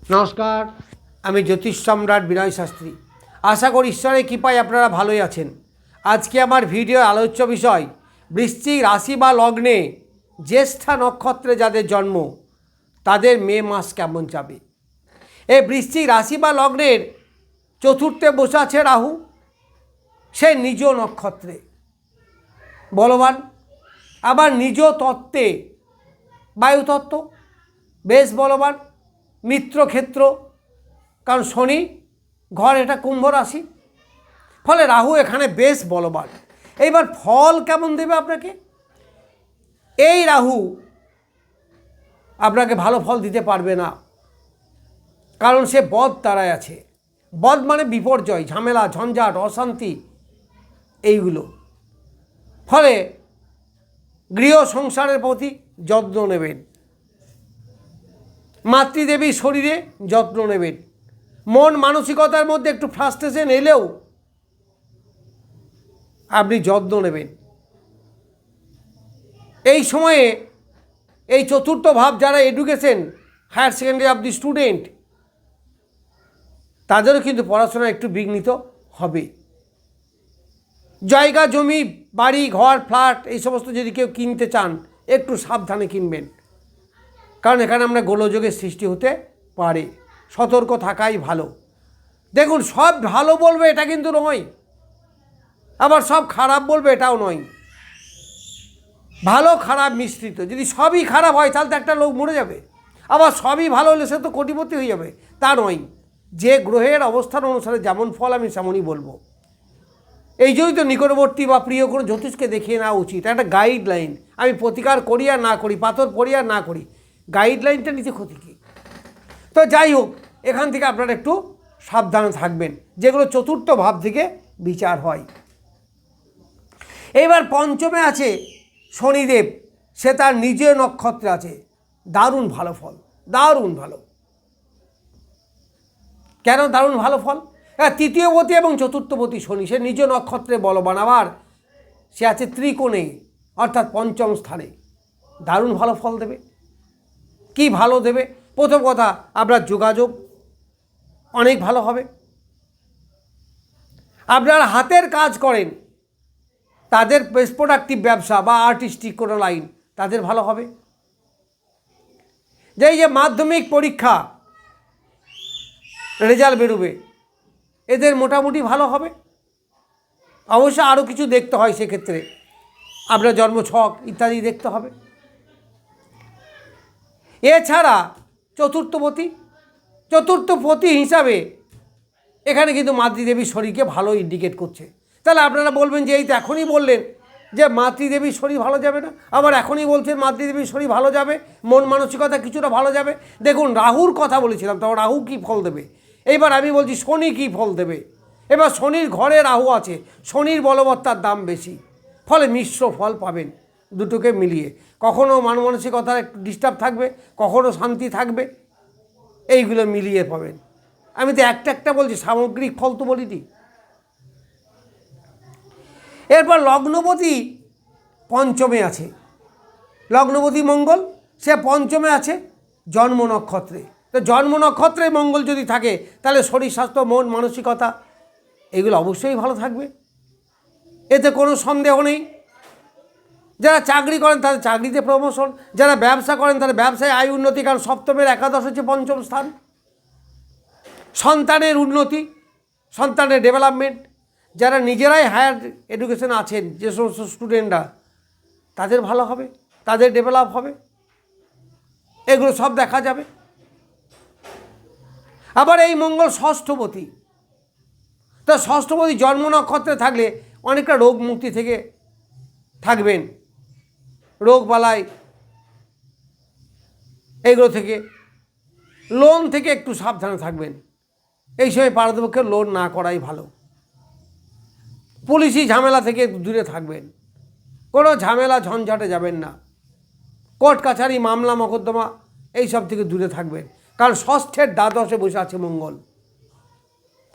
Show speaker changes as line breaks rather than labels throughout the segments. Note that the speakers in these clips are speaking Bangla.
নমস্কার, আমি জ্যোতিষ সম্রাট বিনয় শাস্ত্রী। আশা করি ঈশ্বরের কৃপায় আপনারা ভালোই আছেন। আজকে আমার ভিডিও আলোচ্য বিষয় বৃশ্চিক রাশি বা লগ্নে জ্যেষ্ঠা নক্ষত্রে যাদের জন্ম তাদের মে মাস কেমন যাবে। এই বৃশ্চিক রাশি বা লগ্নের চতুর্থে বসে আছে রাহু। সে নিজ নক্ষত্রে বলবান, আবার নিজ তত্ত্বে বায়ুতত্ত্ব বেশ বলবান, মিত্রক্ষেত্র, কারণ শনি ঘর এটা কুম্ভ রাশি, ফলে রাহু এখানে বেশ বলবান। এইবার ফল কেমন দেবে আপনাকে? এই রাহু আপনাকে ভালো ফল দিতে পারবে না, কারণ সে বদ তারায় আছে। বদ মানে বিপর্যয়, ঝামেলা, ঝঞ্ঝাট, অশান্তি এইগুলো। ফলে গৃহ সংসারের প্রতি যত্ন নেবেন, মাতৃদেবীর শরীরে যত্ন নেবেন। মন মানসিকতার মধ্যে একটু ফ্রাস্ট্রেশন এলেও আপনি যত্ন নেবেন। এই সময়ে এই চতুর্থ ভাব যারা education higher secondary of the student, তাদেরও কিন্তু পড়াশোনা একটু বিঘ্নিত হবে। জায়গা জমি বাড়ি ঘর ফ্ল্যাট এই সমস্ত যদি কেউ কিনতে চান একটু সাবধানে কিনবেন, কারণ এখানে আমরা গোলযোগের সৃষ্টি হতে পারে। সতর্ক থাকাই ভালো। দেখুন, সব ভালো বলবে এটা কিন্তু নয়, আবার সব খারাপ বলবে এটাও নয়। ভালো খারাপ মিশ্রিত। যদি সবই খারাপ হয় তাহলে তো একটা লোক মরে যাবে, আবার সবই ভালো হলে সে তো কোটিপতি হয়ে যাবে, তা নয়। যে গ্রহের অবস্থান অনুসারে যেমন ফল আমি তেমনই বলবো। এই জন্যই তো নিকটবর্তী বা প্রিয় কোনো জ্যোতিষকে দেখিয়ে নেওয়া উচিত। একটা গাইডলাইন। আমি প্রতিকার করি আর না করি, পাথর পড়ি আর না করি, গাইডলাইনটা নিতে ক্ষতি কী? তো যাই হোক, এখান থেকে আপনারা একটু সাবধানে থাকবেন, যেগুলো চতুর্থ ভাব থেকে বিচার হয়। এবার পঞ্চমে আছে শনিদেব, সে তার নিজের নক্ষত্রে আছে। দারুণ ভালো ফল, দারুণ ভালো। কেন দারুণ ভালো ফল? তৃতীয়পতি এবং চতুর্থপতি শনি, সে নিজ নক্ষত্রে বলবান, আবার সে আছে ত্রিকোণে অর্থাৎ পঞ্চম স্থানে। দারুণ ভালো ফল দেবে। কি ভালো দেবে? প্রথম কথা, আপনার যোগাযোগ অনেক ভালো হবে। আপনার হাতের কাজ করেন তাদের বেশ প্রোডাক্টিভ ব্যবসা বা আর্টিস্টিক কোনো লাইন, তাদের ভালো হবে। যে মাধ্যমিক পরীক্ষা রেজাল্ট বেরোবে, এদের মোটামুটি ভালো হবে। অবশ্য আরও কিছু দেখতে হয়, সেক্ষেত্রে আপনার জন্মছক ইত্যাদি দেখতে হবে। এছাড়া চতুর্থপতি হিসাবে এখানে কিন্তু মাতৃদেবীর শরীরকে ভালো ইন্ডিকেট করছে। তাহলে আপনারা বলবেন যে এই তো এখনই বললেন যে মাতৃদেবীর শরীর ভালো যাবে না, আবার এখনই বলছেন মাতৃদেবীর শরীর ভালো যাবে, মন মানসিকতা কিছুটা ভালো যাবে। দেখুন, রাহুর কথা বলেছিলাম, তখন রাহু কী ফল দেবে। এইবার আমি বলছি শনি কী ফল দেবে। এবার শনির ঘরে রাহু আছে, শনির বলবত্তার দাম বেশি, ফলে মিশ্র ফল পাবেন দুটোকে মিলিয়ে। কখনও মান মানসিকতার একটু ডিস্টার্ব থাকবে, কখনও শান্তি থাকবে, এইগুলো মিলিয়ে পাবেন। আমি তো একটা বলছি, সামগ্রিক ফল তো বলিনি। এরপর লগ্নপতি পঞ্চমে আছে, লগ্নপতি মঙ্গল, সে পঞ্চমে আছে জন্ম নক্ষত্রে। তো জন্ম নক্ষত্রে মঙ্গল যদি থাকে তাহলে শরীর স্বাস্থ্য, মন মানসিকতা এগুলো অবশ্যই ভালো থাকবে, এতে কোনো সন্দেহ নেই। যারা চাকরি করেন তাদের চাকরিতে প্রমোশন, যারা ব্যবসা করেন তাদের ব্যবসায় আয় উন্নতি, কারণ সপ্তমের একাদশ হচ্ছে পঞ্চম স্থান। সন্তানের উন্নতি, সন্তানের ডেভেলপমেন্ট, যারা নিজেরাই হায়ার এডুকেশন আছেন যে সমস্ত স্টুডেন্টরা, তাদের ভালো হবে, তাদের ডেভেলপ হবে, এগুলো সব দেখা যাবে। আবার এই মঙ্গল ষষ্ঠপতি, তো ষষ্ঠপতি জন্ম নক্ষত্রে থাকলে অনেকটা রোগ মুক্তি থেকে থাকবেন, রোগ বালাই এগুলো থেকে, লোন থেকে একটু সাবধানে থাকবেন। এই সময় পারতপক্ষে লোন না করাই ভালো। পুলিশি ঝামেলা থেকে দূরে থাকবেন, কোনো ঝামেলা ঝঞ্ঝাটে যাবেন না, কোর্ট কাছারি মামলা মকদ্দমা এইসব থেকে দূরে থাকবেন, কারণ ষষ্ঠের দ্বাদশে বসে আছে মঙ্গল।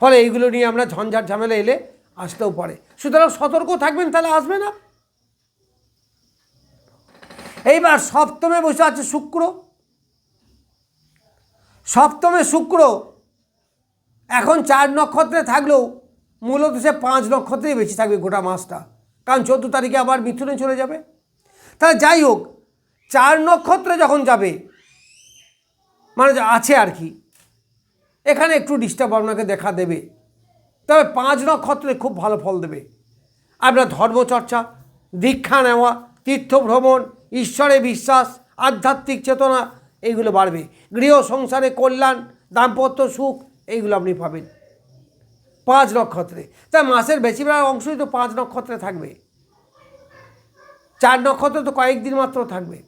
ফলে এইগুলো নিয়ে আমরা ঝঞ্ঝাট ঝামেলা এলে আসতেও পারে, সুতরাং সতর্ক থাকবেন, তাহলে আসবে না। এইবার সপ্তমে বসে আছে শুক্র। সপ্তমে শুক্র এখন 4 নক্ষত্রে থাকলেও মূলত সে 5 নক্ষত্রেই বেশি থাকবে গোটা মাসটা, কারণ 14 তারিখে আবার মিথুনে চলে যাবে। তাহলে যাই হোক, 4 নক্ষত্রে যখন যাবে মানে আছে আর কি, এখানে একটু ডিস্টার্ব আপনাকে দেখা দেবে। তবে 5 নক্ষত্রে খুব ভালো ফল দেবে। আপনার ধর্মচর্চা, দীক্ষা নেওয়া, তীর্থ ভ্রমণ, ঈশ্বরে বিশ্বাস, আধ্যাত্মিক চেতনা এইগুলো বাড়বে। গৃহ সংসারে কল্যাণ, দাম্পত্য সুখ এইগুলো আপনি পাবেন 5 নক্ষত্রে। তাই মাসের বেশিরভাগ অংশই তো 5 নক্ষত্রে থাকবে। 4 নক্ষত্র তো কয়েকদিন মাত্র থাকবে।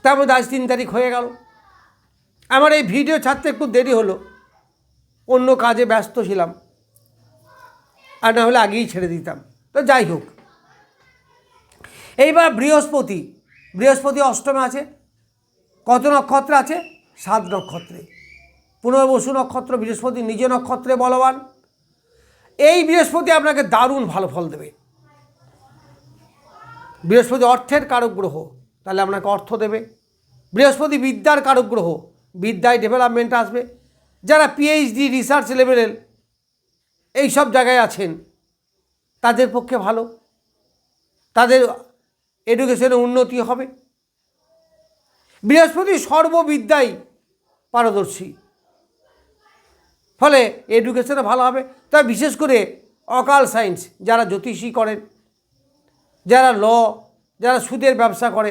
তারপর আজ 3 তারিখ হয়ে গেল। আমার এই ভিডিও ছাড়তে একটু দেরি হলো, অন্য কাজে ব্যস্ত ছিলাম, আর না হলে আগেই ছেড়ে দিতাম। তো যাই হোক, এইবার বৃহস্পতি অষ্টমে আছে। কত নক্ষত্রে আছে? 7 নক্ষত্রে। পুনর্বসু নক্ষত্র, বৃহস্পতি নিজ নক্ষত্রে বলবান। এই বৃহস্পতি আপনাকে দারুণ ভালো ফল দেবে। বৃহস্পতি অর্থের কারক গ্রহ, তাহলে আপনাকে অর্থ দেবে। বৃহস্পতি বিদ্যার কারক গ্রহ, বিদ্যায় ডেভেলপমেন্ট আসবে। যারা পিএইচডি রিসার্চ লেভেলের এইসব জায়গায় আছেন তাদের পক্ষে ভালো, তাদের এডুকেশনে উন্নতি হবে। বৃহস্পতি সর্ববিদ্যায় পারদর্শী, ফলে এডুকেশনে ভালো হবে। তবে বিশেষ করে অকাল সায়েন্স, যারা জ্যোতিষী করেন, যারা যারা সুদের ব্যবসা করে,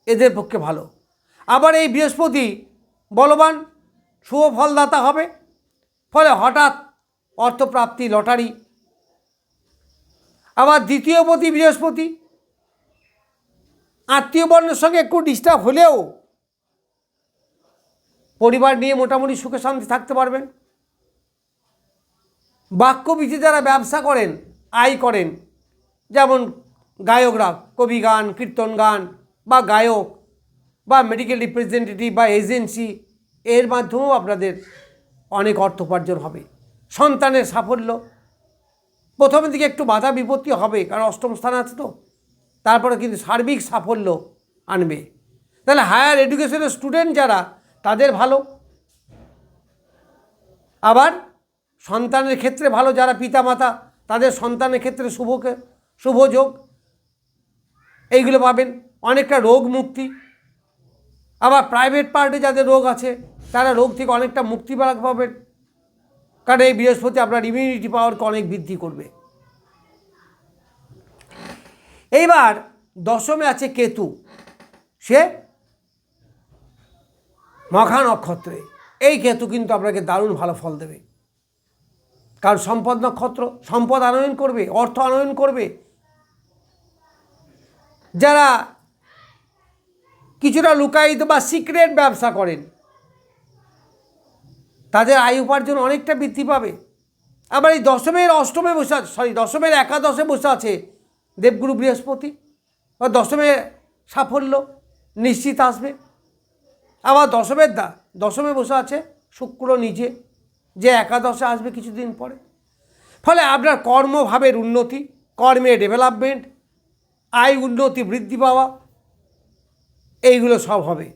এদের পক্ষে ভালো। আবার এই বৃহস্পতি বলবান, শুভ ফলদাতা হবে। ফলে হঠাৎ অর্থপ্রাপ্তি, লটারি। আবার দ্বিতীয়পতি বৃহস্পতি, আত্মীয় বর্ণের সঙ্গে একটু ডিস্টার্ব হলেও পরিবার নিয়ে মোটামুটি সুখে শান্তি থাকতে পারবেন। বাক্যবীজে যারা ব্যবসা করেন, আয় করেন, যেমন গায়করা কবি গান, কীর্তন গান, বা গায়ক, বা মেডিকেল রিপ্রেজেন্টেটিভ, বা এজেন্সি, এর মাধ্যমেও আপনাদের অনেক অর্থ উপার্জন হবে। সন্তানের সাফল্য, প্রথমের দিকে একটু বাধা বিপত্তি হবে, কারণ অষ্টম স্থানে আছে তো, তারপরে কিন্তু সার্বিক সাফল্য আনবে। তাহলে হায়ার এডুকেশনের স্টুডেন্ট যারা, তাদের ভালো। আবার সন্তানের ক্ষেত্রে ভালো, যারা পিতামাতা, তাদের সন্তানের ক্ষেত্রে শুভযোগ এইগুলো পাবেন। অনেকটা রোগ মুক্তি। আবার প্রাইভেট পার্টে যাদের রোগ আছে, তারা রোগ থেকে অনেকটা মুক্তি পাবেন, কারণ এই বৃহস্পতি আপনার ইমিউনিটি পাওয়ারকে অনেক বৃদ্ধি করবে। এইবার দশমে আছে কেতু, সে মঘা নক্ষত্রে। এই কেতু কিন্তু আপনাকে দারুণ ভালো ফল দেবে, কারণ সম্পদ নক্ষত্র, সম্পদ আনয়ন করবে, অর্থ আনয়ন করবে। যারা কিছুটা লুকায়িত বা সিক্রেট ব্যবসা করেন, তাদের আয় উপার্জন অনেকটা বৃদ্ধি পাবে। আবার এই দশমের অষ্টমে বসে আছে, দশমের একাদশে বসে আছে দেবগুরু বৃহস্পতি, বা দশমে সাফল্য নিশ্চিত আসবে। আবার দশমে বসে আছে শুক্র নিজে, যে একাদশে আসবে কিছুদিন পরে। ফলে আপনার কর্মভাবের উন্নতি, কর্মে ডেভেলপমেন্ট, আয় উন্নতি, বৃদ্ধি পাওয়া, এইগুলো সব হবে।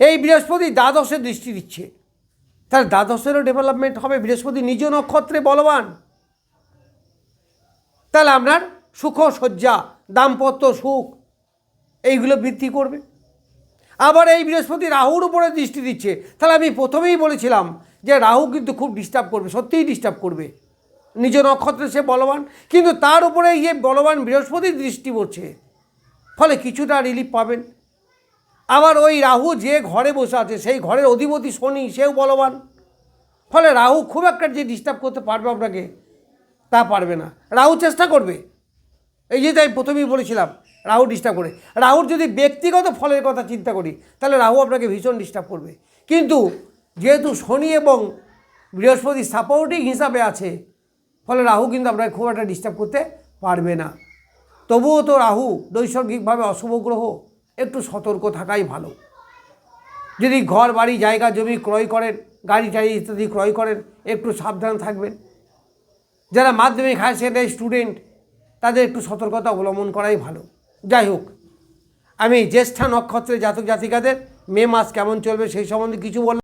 এই বৃহস্পতি দ্বাদশে দৃষ্টি দিচ্ছে, তাহলে দ্বাদশেরও ডেভেলপমেন্ট হবে। বৃহস্পতি নিজ নক্ষত্রে বলবান, তাহলে আপনার সুখ সজ্জা, দাম্পত্য সুখ এইগুলো বৃদ্ধি করবে। আবার এই বৃহস্পতি রাহুর উপরে দৃষ্টি দিচ্ছে, তাহলে আমি প্রথমেই বলেছিলাম যে রাহু কিন্তু খুব ডিস্টার্ব করবে, সত্যিই ডিস্টার্ব করবে। নিজ নক্ষত্রে সে বলবান, কিন্তু তার উপরে ইয়ে বলবান বৃহস্পতির দৃষ্টি পড়ছে, ফলে কিছুটা রিলিফ পাবেন। আবার ওই রাহু যে ঘরে বসে আছে, সেই ঘরের অধিপতি শনি, সেও বলবান। ফলে রাহু খুব একটা যে ডিস্টার্ব করতে পারবে আপনাকে, তা পারবে না। রাহু চেষ্টা করবে, এই যে তাই প্রথমেই বলেছিলাম রাহু ডিস্টার্ব করে। রাহুর যদি ব্যক্তিগত ফলের কথা চিন্তা করি, তাহলে রাহু আপনাকে ভীষণ ডিস্টার্ব করবে। কিন্তু যেহেতু শনি এবং বৃহস্পতি সাপোর্টিং হিসাবে আছে, ফলে রাহু কিন্তু আপনাকে খুব একটা ডিস্টার্ব করতে পারবে না। তবুও তো রাহু নৈসর্গিকভাবে অশুভ গ্রহ, একটু সতর্ক থাকাই ভালো। যদি ঘর বাড়ি জায়গা জমি ক্রয় করেন, গাড়ি টাড়ি ইত্যাদি ক্রয় করেন, একটু সাবধান থাকবেন। যারা মাধ্যমিক হায়ার সেকেন্ডারি স্টুডেন্ট, তাদের একটু সতর্কতা অবলম্বন করাই ভালো। যাই হোক, আমি জ্যেষ্ঠা নক্ষত্রের জাতক জাতিকাদের মে মাস কেমন চলবে সেই সম্বন্ধে কিছু বললাম।